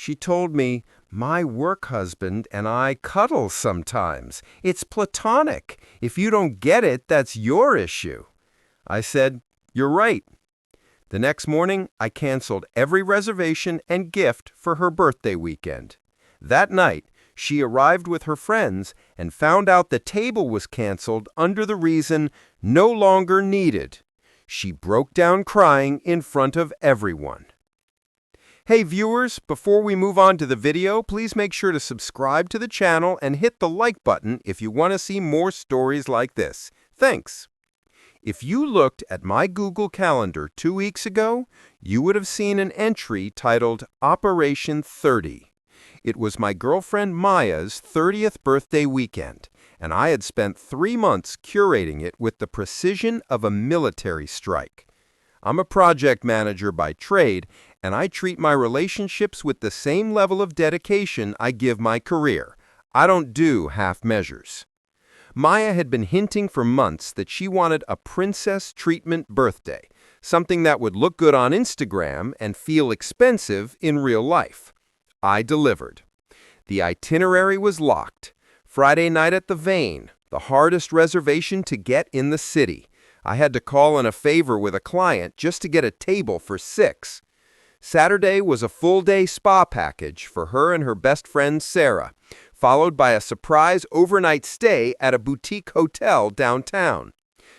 She told me, "My work husband and I cuddle sometimes. It's platonic. If you don't get it, that's your issue." I said, "You're right." The next morning, I canceled every reservation and gift for her birthday weekend. That night, she arrived with her friends and found out the table was canceled under the reason "no longer needed." She broke down crying in front of everyone. Hey viewers, before we move on to the video, please make sure to subscribe to the channel and hit the like button if you want to see more stories like this. Thanks! If you looked at my Google Calendar 2 weeks ago, you would have seen an entry titled Operation 30. It was my girlfriend Maya's 30th birthday weekend, and I had spent 3 months curating it with the precision of a military strike. I'm a project manager by trade, and I treat my relationships with the same level of dedication I give my career. I don't do half measures. Maya had been hinting for months that she wanted a princess treatment birthday, something that would look good on Instagram and feel expensive in real life. I delivered. The itinerary was locked. Friday night at the Vane, the hardest reservation to get in the city. I had to call in a favor with a client just to get a table for 6. Saturday was a full-day spa package for her and her best friend Sarah, followed by a surprise overnight stay at a boutique hotel downtown.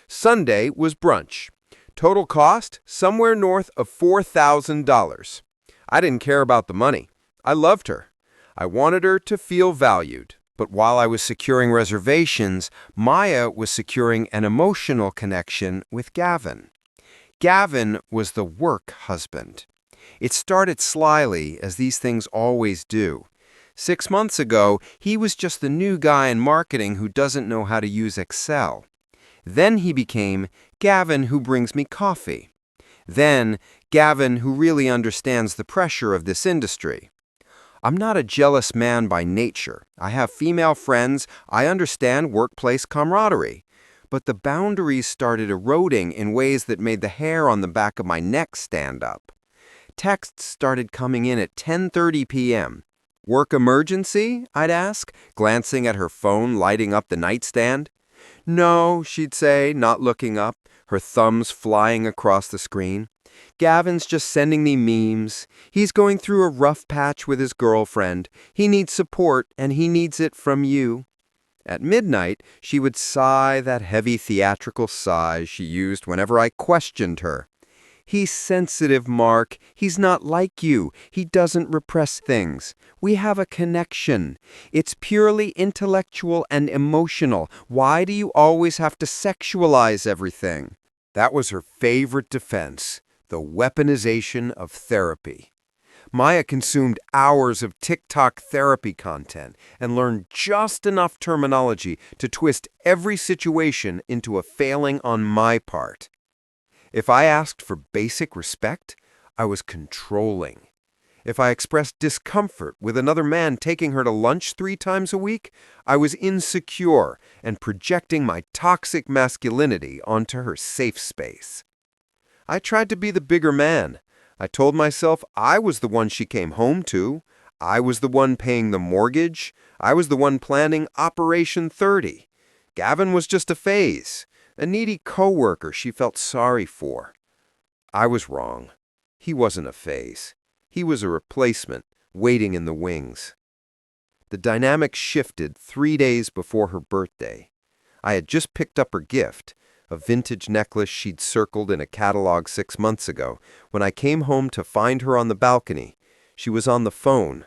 Sunday was brunch. Total cost, somewhere north of $4,000. I didn't care about the money. I loved her. I wanted her to feel valued. But while I was securing reservations, Maya was securing an emotional connection with Gavin. Gavin was the work husband. It started slyly, as these things always do. 6 months ago, he was just the new guy in marketing who doesn't know how to use Excel. Then he became Gavin who brings me coffee. Then Gavin who really understands the pressure of this industry. I'm not a jealous man by nature. I have female friends. I understand workplace camaraderie. But the boundaries started eroding in ways that made the hair on the back of my neck stand up. Texts started coming in at 10:30 p.m. "Work emergency?" I'd ask, glancing at her phone lighting up the nightstand. "No," she'd say, not looking up, her thumbs flying across the screen. "Gavin's just sending me memes. He's going through a rough patch with his girlfriend. He needs support, and he needs it from you." At midnight, she would sigh that heavy theatrical sigh she used whenever I questioned her. "He's sensitive, Mark. He's not like you. He doesn't repress things. We have a connection. It's purely intellectual and emotional. Why do you always have to sexualize everything?" That was her favorite defense, the weaponization of therapy. Maya consumed hours of TikTok therapy content and learned just enough terminology to twist every situation into a failing on my part. If I asked for basic respect, I was controlling. If I expressed discomfort with another man taking her to lunch 3 times a week, I was insecure and projecting my toxic masculinity onto her safe space. I tried to be the bigger man. I told myself I was the one she came home to. I was the one paying the mortgage. I was the one planning Operation 30. Gavin was just a phase. A needy coworker she felt sorry for. I was wrong. He wasn't a phase. He was a replacement, waiting in the wings. The dynamic shifted 3 days before her birthday. I had just picked up her gift, a vintage necklace she'd circled in a catalog 6 months ago. When I came home to find her on the balcony, she was on the phone.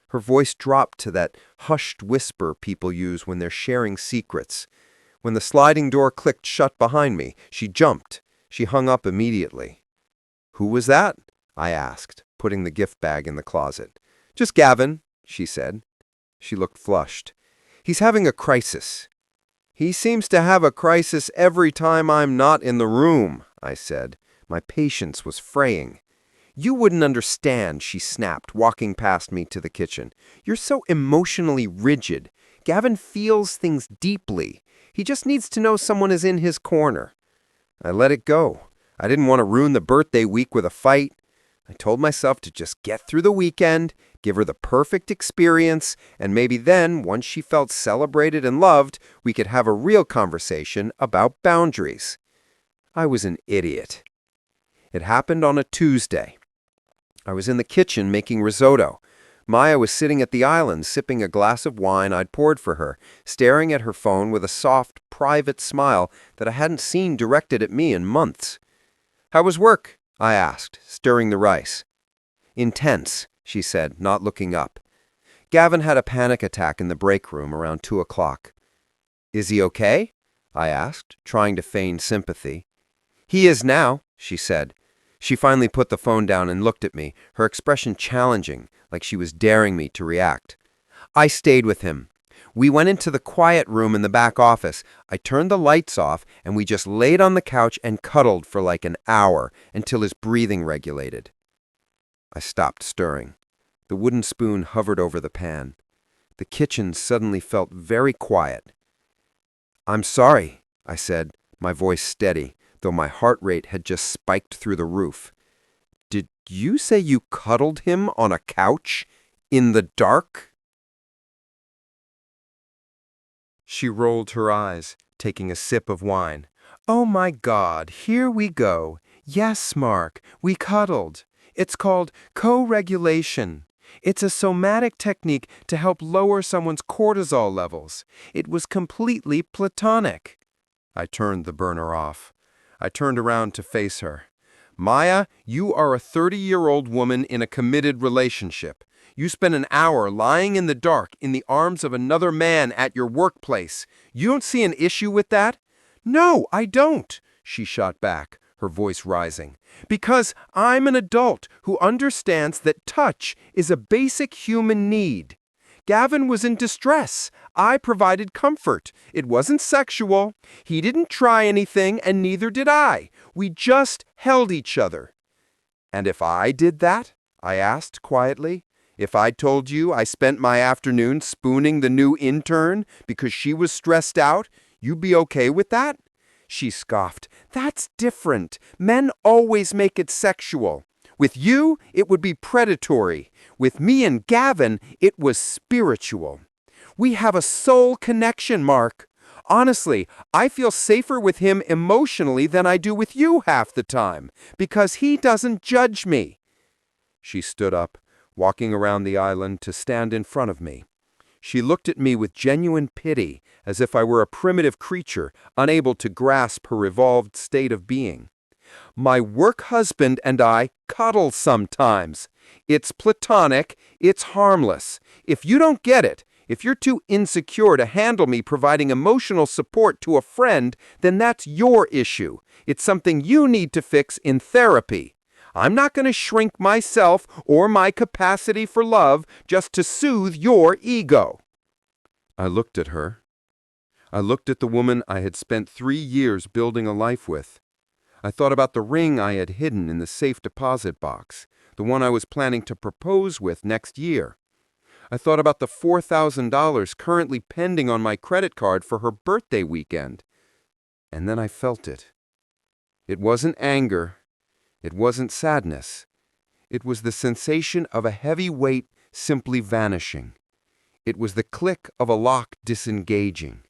Her voice dropped to that hushed whisper people use when they're sharing secrets. When the sliding door clicked shut behind me, she jumped. She hung up immediately. "Who was that?" I asked, putting the gift bag in the closet. "Just Gavin," she said. She looked flushed. "He's having a crisis." "He seems to have a crisis every time I'm not in the room," I said. My patience was fraying. "You wouldn't understand," she snapped, walking past me to the kitchen. "You're so emotionally rigid. Gavin feels things deeply. He just needs to know someone is in his corner." I let it go. I didn't want to ruin the birthday week with a fight. I told myself to just get through the weekend, give her the perfect experience, and maybe then, once she felt celebrated and loved, we could have a real conversation about boundaries. I was an idiot. It happened on a Tuesday. I was in the kitchen making risotto. Maya was sitting at the island sipping a glass of wine I'd poured for her, staring at her phone with a soft, private smile that I hadn't seen directed at me in months. "How was work?" I asked, stirring the rice. "Intense," she said, not looking up. "Gavin had a panic attack in the break room around 2 o'clock. "Is he okay?" I asked, trying to feign sympathy. "He is now," she said. She finally put the phone down and looked at me, her expression challenging, like she was daring me to react. I stayed with him. We went into the quiet room in the back office. I turned the lights off, and we just laid on the couch and cuddled for like an hour until his breathing regulated. I stopped stirring. The wooden spoon hovered over the pan. The kitchen suddenly felt very quiet. "I'm sorry," I said, my voice steady, though my heart rate had just spiked through the roof. "Did you say you cuddled him on a couch? In the dark?" She rolled her eyes, taking a sip of wine. "Oh my God, here we go. Yes, Mark, we cuddled. It's called co-regulation. It's a somatic technique to help lower someone's cortisol levels. It was completely platonic." I turned the burner off. I turned around to face her. "Maya, you are a 30-year-old woman in a committed relationship. You spent an hour lying in the dark in the arms of another man at your workplace. You don't see an issue with that?" "No, I don't," she shot back, her voice rising. "Because I'm an adult who understands that touch is a basic human need. Gavin was in distress. I provided comfort. It wasn't sexual. He didn't try anything, and neither did I. We just held each other." "And if I did that?" I asked quietly. "If I told you I spent my afternoon spooning the new intern because she was stressed out, you'd be okay with that?" She scoffed. "That's different. Men always make it sexual. With you, it would be predatory. With me and Gavin, it was spiritual. We have a soul connection, Mark. Honestly, I feel safer with him emotionally than I do with you half the time, because he doesn't judge me." She stood up, walking around the island to stand in front of me. She looked at me with genuine pity, as if I were a primitive creature, unable to grasp her evolved state of being. "My work husband and I cuddle sometimes. It's platonic, it's harmless. If you don't get it, if you're too insecure to handle me providing emotional support to a friend, then that's your issue. It's something you need to fix in therapy. I'm not going to shrink myself or my capacity for love just to soothe your ego." I looked at her. I looked at the woman I had spent 3 years building a life with. I thought about the ring I had hidden in the safe deposit box, the one I was planning to propose with next year. I thought about the $4,000 currently pending on my credit card for her birthday weekend. And then I felt it. It wasn't anger. It wasn't sadness. It was the sensation of a heavy weight simply vanishing. It was the click of a lock disengaging.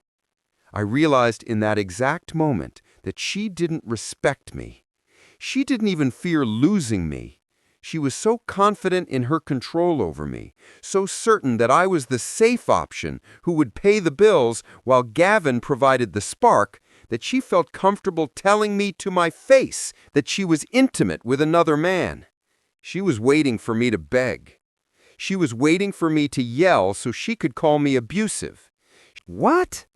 I realized in that exact moment that she didn't respect me. She didn't even fear losing me. She was so confident in her control over me, so certain that I was the safe option who would pay the bills while Gavin provided the spark, that she felt comfortable telling me to my face that she was intimate with another man. She was waiting for me to beg. She was waiting for me to yell so she could call me abusive. "What?"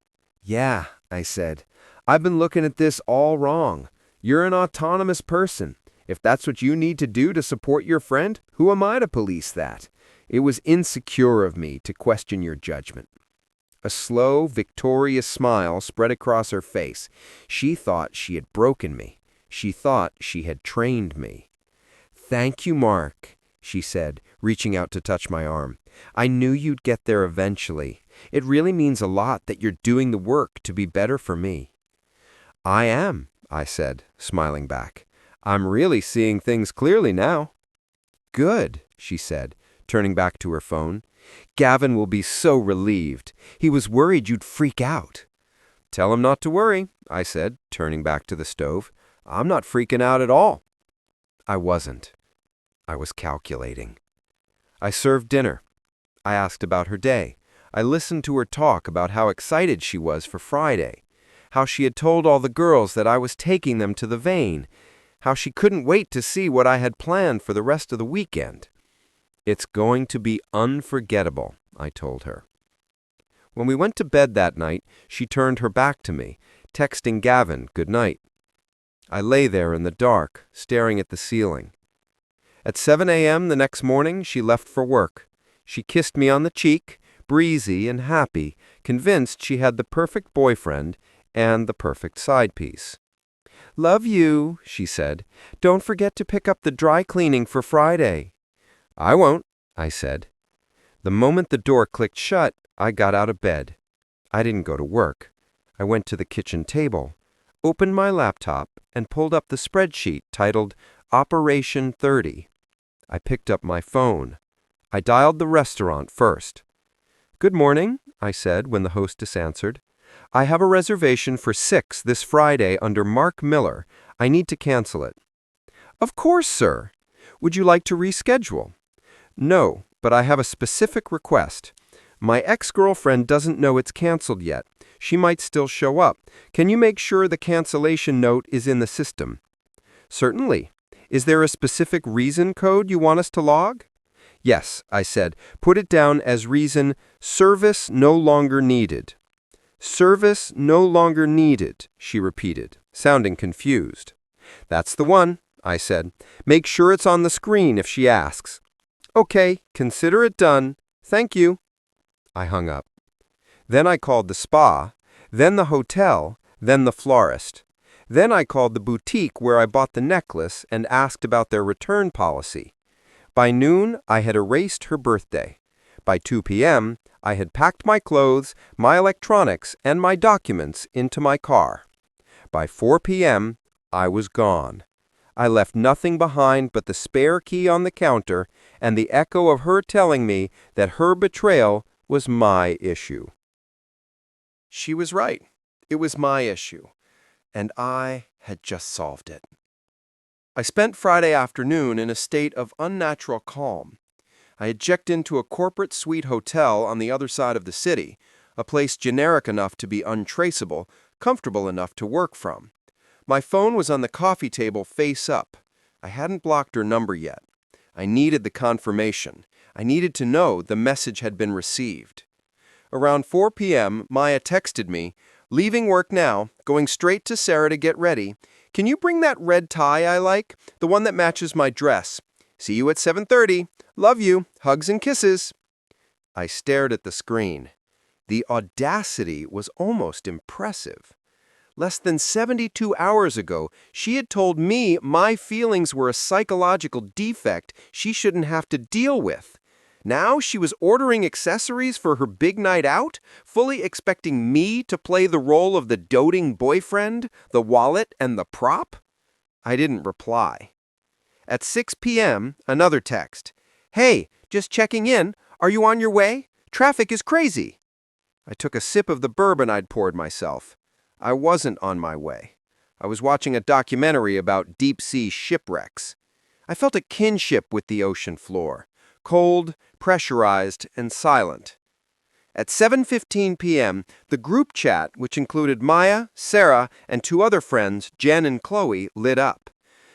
"Yeah," I said. "I've been looking at this all wrong. You're an autonomous person. If that's what you need to do to support your friend, who am I to police that? It was insecure of me to question your judgment." A slow, victorious smile spread across her face. She thought she had broken me. She thought she had trained me. "Thank you, Mark," she said, reaching out to touch my arm. "I knew you'd get there eventually. It really means a lot that you're doing the work to be better for me." "I am," I said, smiling back. "I'm really seeing things clearly now." "Good," she said. turning back to her phone. "Gavin will be so relieved. He was worried you'd freak out." "Tell him not to worry," I said, turning back to the stove. "I'm not freaking out at all." I wasn't. I was calculating. I served dinner. I asked about her day. I listened to her talk about how excited she was for Friday, how she had told all the girls that I was taking them to the vein, how she couldn't wait to see what I had planned for the rest of the weekend. "It's going to be unforgettable," I told her. When we went to bed that night, she turned her back to me, texting Gavin good night. I lay there in the dark, staring at the ceiling. At 7 a.m. the next morning, she left for work. She kissed me on the cheek, breezy and happy, convinced she had the perfect boyfriend and the perfect side piece. "Love you," she said. "Don't forget to pick up the dry cleaning for Friday." "I won't," I said. The moment the door clicked shut, I got out of bed. I didn't go to work. I went to the kitchen table, opened my laptop, and pulled up the spreadsheet titled Operation 30. I picked up my phone. I dialed the restaurant first. "Good morning," I said when the hostess answered. "I have a reservation for 6 this Friday under Mark Miller. I need to cancel it." "Of course, sir. Would you like to reschedule?" "No, but I have a specific request. My ex-girlfriend doesn't know it's canceled yet. She might still show up. Can you make sure the cancellation note is in the system?" "Certainly. Is there a specific reason code you want us to log?" "Yes," I said. "Put it down as reason service no longer needed." "Service no longer needed," she repeated, sounding confused. "That's the one," I said. "Make sure it's on the screen if she asks." "Okay, consider it done. Thank you." I hung up. Then I called the spa, then the hotel, then the florist. Then I called the boutique where I bought the necklace and asked about their return policy. By noon, I had erased her birthday. By 2 p.m., I had packed my clothes, my electronics, and my documents into my car. By 4 p.m., I was gone. I left nothing behind but the spare key on the counter and the echo of her telling me that her betrayal was my issue. She was right. It was my issue, and I had just solved it. I spent Friday afternoon in a state of unnatural calm. I had checked into a corporate suite hotel on the other side of the city, a place generic enough to be untraceable, comfortable enough to work from. My phone was on the coffee table face up. I hadn't blocked her number yet. I needed the confirmation. I needed to know the message had been received. Around 4 p.m., Maya texted me, "Leaving work now, going straight to Sarah to get ready. Can you bring that red tie I like, the one that matches my dress? See you at 7:30. Love you. Hugs and kisses." I stared at the screen. The audacity was almost impressive. Less than 72 hours ago, she had told me my feelings were a psychological defect she shouldn't have to deal with. Now she was ordering accessories for her big night out, fully expecting me to play the role of the doting boyfriend, the wallet, and the prop? I didn't reply. At 6 p.m., another text. "Hey, just checking in. Are you on your way? Traffic is crazy." I took a sip of the bourbon I'd poured myself. I wasn't on my way. I was watching a documentary about deep-sea shipwrecks. I felt a kinship with the ocean floor, cold, pressurized, and silent. At 7:15 p.m., the group chat, which included Maya, Sarah, and 2 other friends, Jen and Qley, lit up.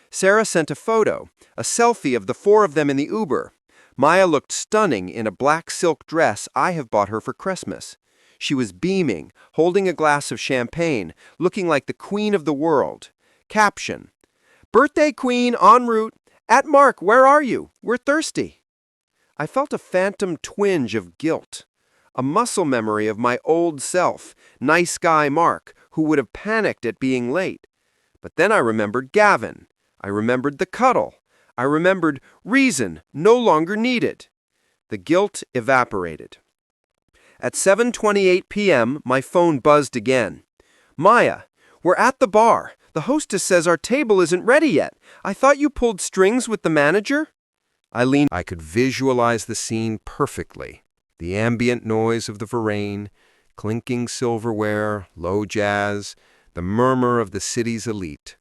Sarah sent a photo, a selfie of the 4 of them in the Uber. Maya looked stunning in a black silk dress I have bought her for Christmas. She was beaming, holding a glass of champagne, looking like the queen of the world. Caption: "Birthday queen en route. At Mark, where are you? We're thirsty." I felt a phantom twinge of guilt, a muscle memory of my old self, nice guy Mark, who would have panicked at being late. But then I remembered Gavin. I remembered the cuddle. I remembered reason no longer needed. The guilt evaporated. At 7:28 p.m., my phone buzzed again. "Maya, we're at the bar. The hostess says our table isn't ready yet. I thought you pulled strings with the manager?" I could visualize the scene perfectly. The ambient noise of the verandah, clinking silverware, low jazz, the murmur of the city's elite.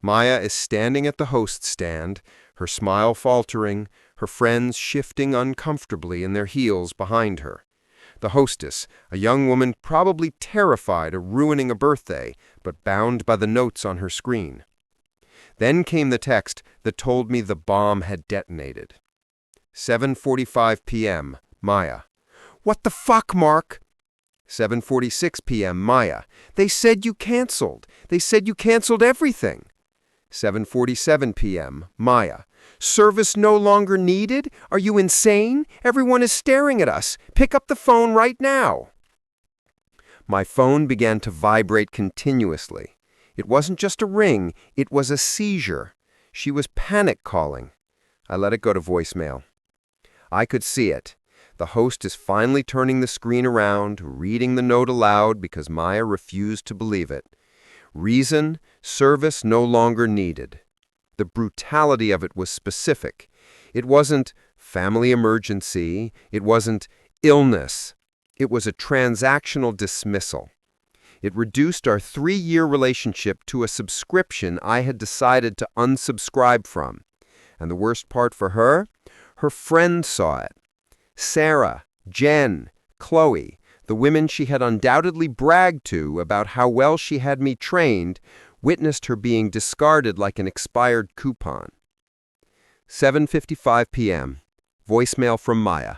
Maya is standing at the host stand, her smile faltering, her friends shifting uncomfortably in their heels behind her. The hostess, a young woman probably terrified of ruining a birthday, but bound by the notes on her screen. Then came the text that told me the bomb had detonated. 7:45 p.m., Maya. What the fuck, Mark? 7:46 p.m., Maya. They said you canceled. They said you canceled everything. 7:47 p.m., Maya. Service no longer needed? Are you insane? Everyone is staring at us. Pick up the phone right now. My phone began to vibrate continuously. It wasn't just a ring, it was a seizure. She was panic calling. I let it go to voicemail. I could see it. The host is finally turning the screen around, reading the note aloud because Maya refused to believe it. Reason, service no longer needed. The brutality of it was specific. It wasn't family emergency. It wasn't illness. It was a transactional dismissal. It reduced our 3-year relationship to a subscription I had decided to unsubscribe from. And the worst part for her friends saw it. Sarah, Jen, Qley, the women she had undoubtedly bragged to about how well she had me trained, witnessed her being discarded like an expired coupon. 7:55 p.m. Voicemail from Maya.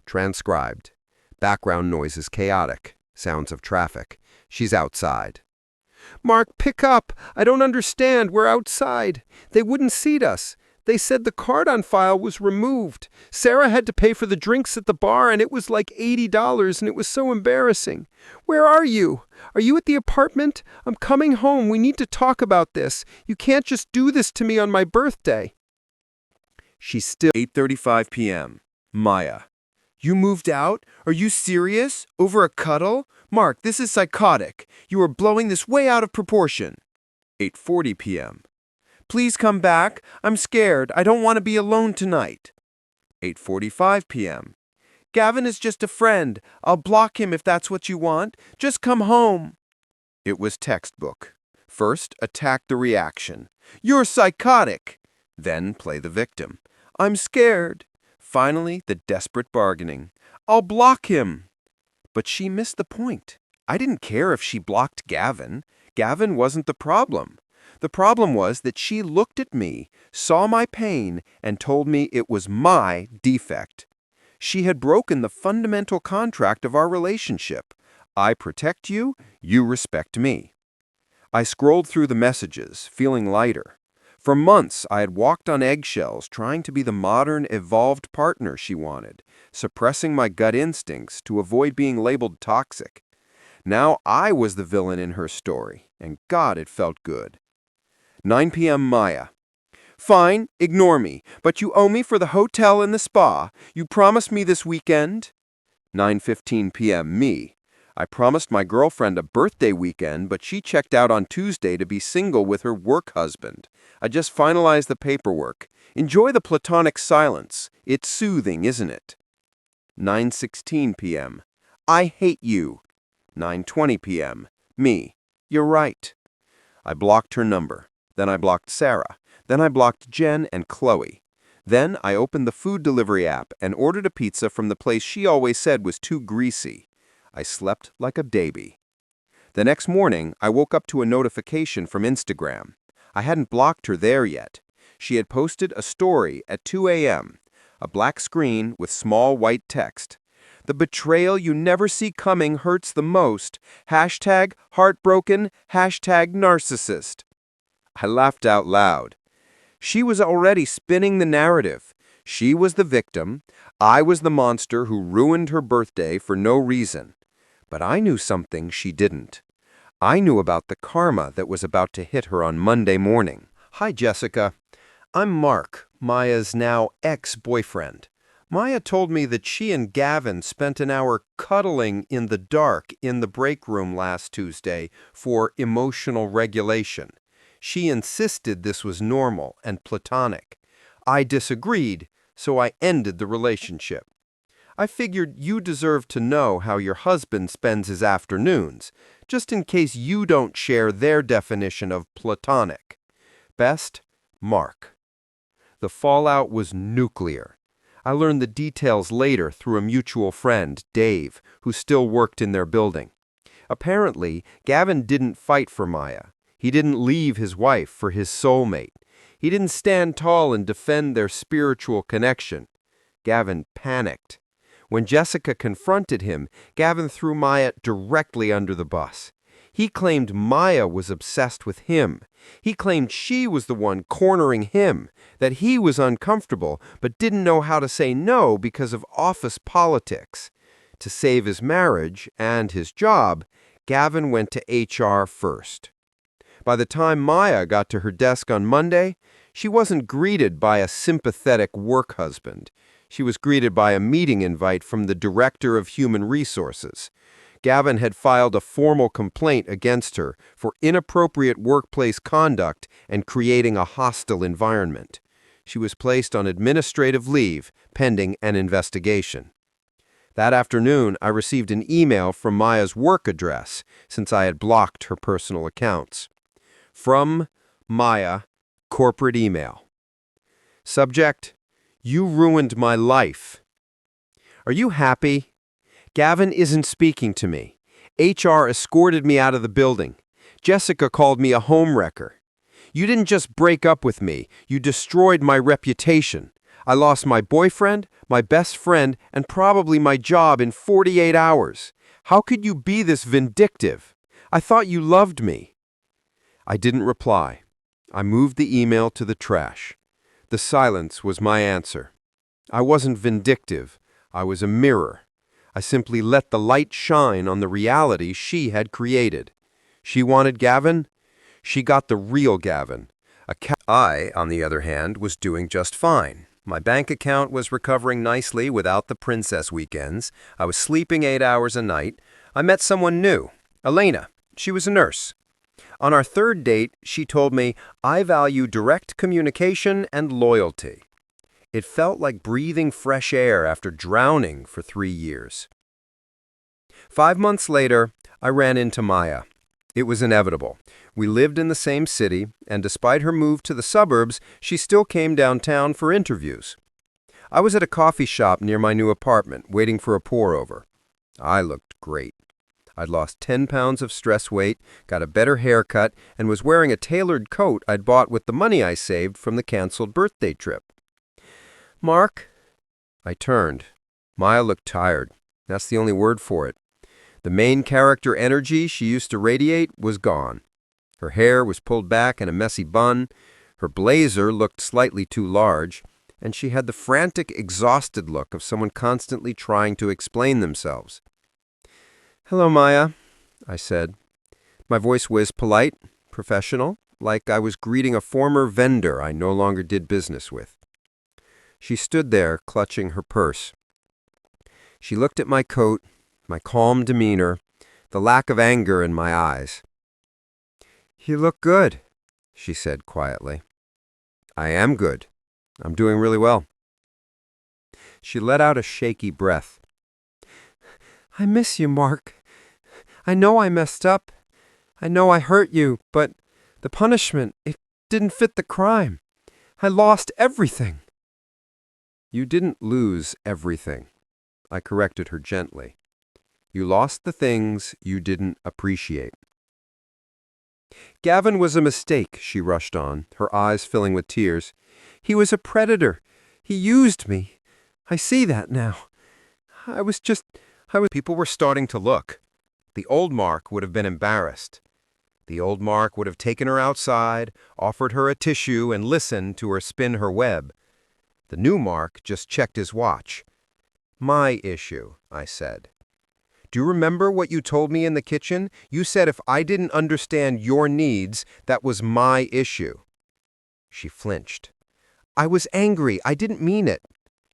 Transcribed. Background noise is chaotic. Sounds of traffic. She's outside. Mark, pick up. I don't understand. We're outside. They wouldn't seat us. They said the card on file was removed. Sarah had to pay for the drinks at the bar, and it was like $80, and it was so embarrassing. Where are you? Are you at the apartment? I'm coming home. We need to talk about this. You can't just do this to me on my birthday. She's still 8:35 p.m. Maya. You moved out? Are you serious? Over a cuddle? Mark, this is psychotic. You are blowing this way out of proportion. 8:40 p.m. Please come back. I'm scared. I don't want to be alone tonight. 8:45 p.m. Gavin is just a friend. I'll block him if that's what you want. Just come home. It was textbook. First, attack the reaction. You're psychotic. Then play the victim. I'm scared. Finally, the desperate bargaining. I'll block him. But she missed the point. I didn't care if she blocked Gavin. Gavin wasn't the problem. The problem was that she looked at me, saw my pain, and told me it was my defect. She had broken the fundamental contract of our relationship. I protect you, you respect me. I scrolled through the messages, feeling lighter. For months, I had walked on eggshells, trying to be the modern, evolved partner she wanted, suppressing my gut instincts to avoid being labeled toxic. Now I was the villain in her story, and God, it felt good. 9 p.m. Maya. Fine, ignore me, but you owe me for the hotel and the spa. You promised me this weekend. 9:15 p.m. Me. I promised my girlfriend a birthday weekend, but she checked out on Tuesday to be single with her work husband. I just finalized the paperwork. Enjoy the platonic silence. It's soothing, isn't it? 9:16 p.m. I hate you. 9:20 p.m. Me. You're right. I blocked her number. Then I blocked Sarah. Then I blocked Jen and Qley. Then I opened the food delivery app and ordered a pizza from the place she always said was too greasy. I slept like a baby. The next morning, I woke up to a notification from Instagram. I hadn't blocked her there yet. She had posted a story at 2 a.m., a black screen with small white text. The betrayal you never see coming hurts the most. Hashtag heartbroken, hashtag narcissist. I laughed out loud. She was already spinning the narrative. She was the victim. I was the monster who ruined her birthday for no reason. But I knew something she didn't. I knew about the karma that was about to hit her on Monday morning. Hi, Jessica. I'm Mark, Maya's now ex-boyfriend. Maya told me that she and Gavin spent an hour cuddling in the dark in the break room last Tuesday for emotional regulation. She insisted this was normal and platonic. I disagreed, so I ended the relationship. I figured you deserve to know how your husband spends his afternoons, just in case you don't share their definition of platonic. Best, Mark. The fallout was nuclear. I learned the details later through a mutual friend, Dave, who still worked in their building. Apparently, Gavin didn't fight for Maya. He didn't leave his wife for his soulmate. He didn't stand tall and defend their spiritual connection. Gavin panicked. When Jessica confronted him, Gavin threw Maya directly under the bus. He claimed Maya was obsessed with him. He claimed she was the one cornering him, that he was uncomfortable but didn't know how to say no because of office politics. To save his marriage and his job, Gavin went to HR first. By the time Maya got to her desk on Monday, she wasn't greeted by a sympathetic work husband. She was greeted by a meeting invite from the Director of Human Resources. Gavin had filed a formal complaint against her for inappropriate workplace conduct and creating a hostile environment. She was placed on administrative leave pending an investigation. That afternoon, I received an email from Maya's work address since I had blocked her personal accounts. From Maya, corporate email. Subject: You ruined my life. Are you happy? Gavin isn't speaking to me. HR escorted me out of the building. Jessica called me a homewrecker. You didn't just break up with me, you destroyed my reputation. I lost my boyfriend, my best friend, and probably my job in 48 hours. How could you be this vindictive? I thought you loved me. I didn't reply. I moved the email to the trash. The silence was my answer. I wasn't vindictive. I was a mirror. I simply let the light shine on the reality she had created. She wanted Gavin. She got the real Gavin. I, on the other hand, was doing just fine. My bank account was recovering nicely without the princess weekends. I was sleeping 8 hours a night. I met someone new, Elena. She was a nurse. On our third date, she told me, I value direct communication and loyalty. It felt like breathing fresh air after drowning for 3 years. 5 months later, I ran into Maya. It was inevitable. We lived in the same city, and despite her move to the suburbs, she still came downtown for interviews. I was at a coffee shop near my new apartment, waiting for a pour-over. I looked great. I'd lost 10 pounds of stress weight, got a better haircut, and was wearing a tailored coat I'd bought with the money I saved from the canceled birthday trip. Mark? I turned. Maya looked tired. That's the only word for it. The main character energy she used to radiate was gone. Her hair was pulled back in a messy bun, her blazer looked slightly too large, and she had the frantic, exhausted look of someone constantly trying to explain themselves. Hello, Maya, I said. My voice was polite, professional, like I was greeting a former vendor I no longer did business with. She stood there, clutching her purse. She looked at my coat, my calm demeanor, the lack of anger in my eyes. You look good, she said quietly. I am good. I'm doing really well. She let out a shaky breath. I miss you, Mark. I know I messed up. I know I hurt you, but the punishment, it didn't fit the crime. I lost everything. You didn't lose everything. I corrected her gently. You lost the things you didn't appreciate. Gavin was a mistake, she rushed on, her eyes filling with tears. He was a predator. He used me. I see that now. People were starting to look. The old Mark would have been embarrassed. The old Mark would have taken her outside, offered her a tissue, and listened to her spin her web. The new Mark just checked his watch. My issue, I said. Do you remember what you told me in the kitchen? You said if I didn't understand your needs, that was my issue. She flinched. I was angry. I didn't mean it.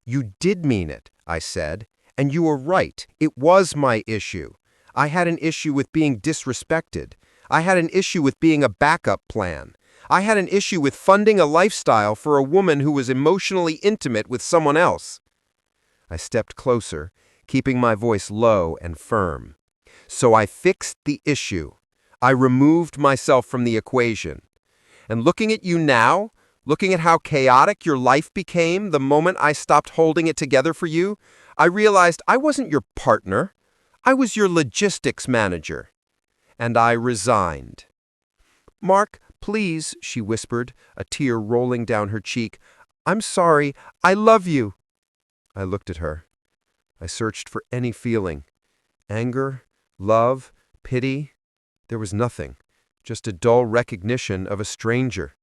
You did mean it, I said. And you were right. It was my issue. I had an issue with being disrespected. I had an issue with being a backup plan. I had an issue with funding a lifestyle for a woman who was emotionally intimate with someone else. I stepped closer, keeping my voice low and firm. So I fixed the issue. I removed myself from the equation. And looking at you now, looking at how chaotic your life became the moment I stopped holding it together for you, I realized I wasn't your partner. I was your logistics manager. And I resigned. "Mark, please," she whispered, a tear rolling down her cheek. "I'm sorry. I love you." I looked at her. I searched for any feeling. Anger, love, pity. There was nothing, just a dull recognition of a stranger.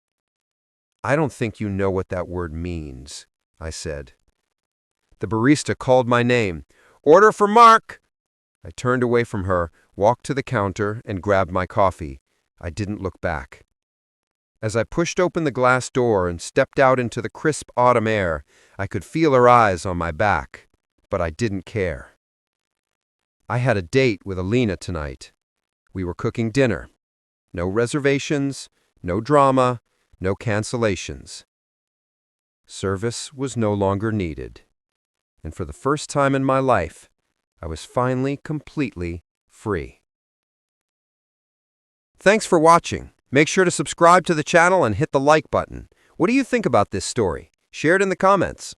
"I don't think you know what that word means," I said. The barista called my name. "Order for Mark!" I turned away from her, walked to the counter, and grabbed my coffee. I didn't look back. As I pushed open the glass door and stepped out into the crisp autumn air, I could feel her eyes on my back, but I didn't care. I had a date with Alina tonight. We were cooking dinner. No reservations, no drama, no cancellations. Service was no longer needed. And for the first time in my life, I was finally completely free. Thanks for watching. Make sure to subscribe to the channel and hit the like button. What do you think about this story? Share it in the comments.